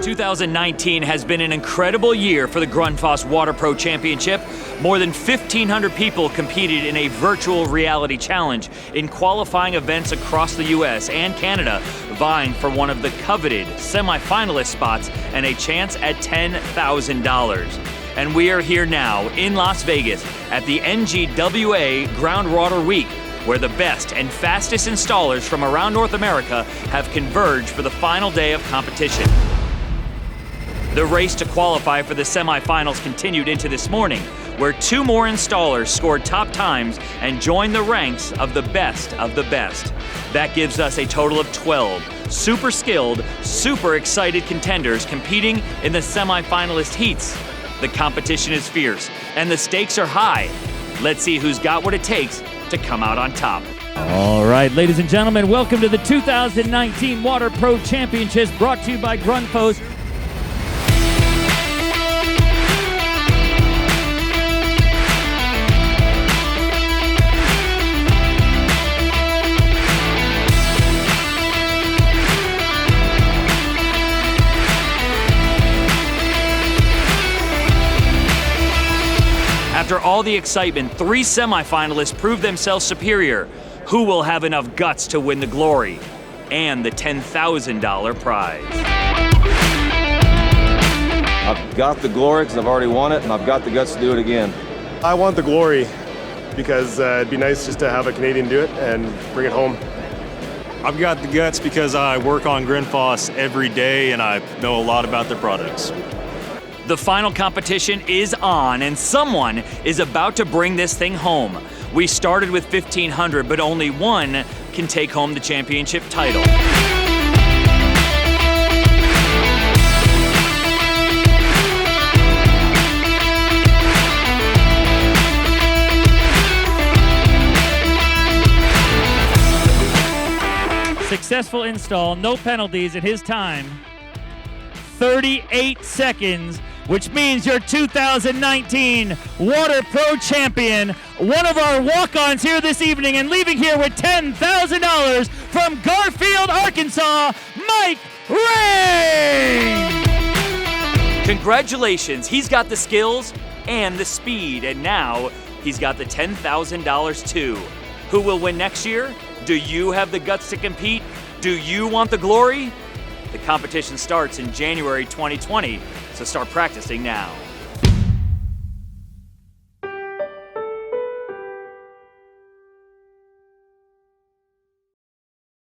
2019 has been an incredible year for the Grundfos Water Pro Championship. More than 1,500 people competed in a virtual reality challenge in qualifying events across the U.S. and Canada, vying for one of the coveted semi-finalist spots and a chance at $10,000. And we are here now in Las Vegas at the NGWA Groundwater Week, where the best and fastest installers from around North America have converged for the final day of competition. The race to qualify for the semifinals continued into this morning, where two more installers scored top times and joined the ranks of the best of the best. That gives us a total of 12 super skilled, super excited contenders competing in the semifinalist heats. The competition is fierce and the stakes are high. Let's see who's got what it takes to come out on top. All right, ladies and gentlemen, welcome to the 2019 Water Pro Championships, brought to you by Grundfos. After all the excitement, 3 semifinalists proved themselves superior. Who will have enough guts to win the glory and the $10,000 prize? I've got the glory because I've already won it, and I've got the guts to do it again. I want the glory because it'd be nice just to have a Canadian do it and bring it home. I've got the guts because I work on Grundfos every day and I know a lot about their products. The final competition is on, and someone is about to bring this thing home. We started with 1,500, but only one can take home the championship title. Successful install, no penalties at his time. 38 seconds, which means your 2019 Water Pro Champion, one of our walk-ons here this evening, and leaving here with $10,000 from Garfield, Arkansas, Mike Ray! Congratulations, he's got the skills and the speed, and now he's got the $10,000 too. Who will win next year? Do you have the guts to compete? Do you want the glory? The competition starts in January 2020, so start practicing now.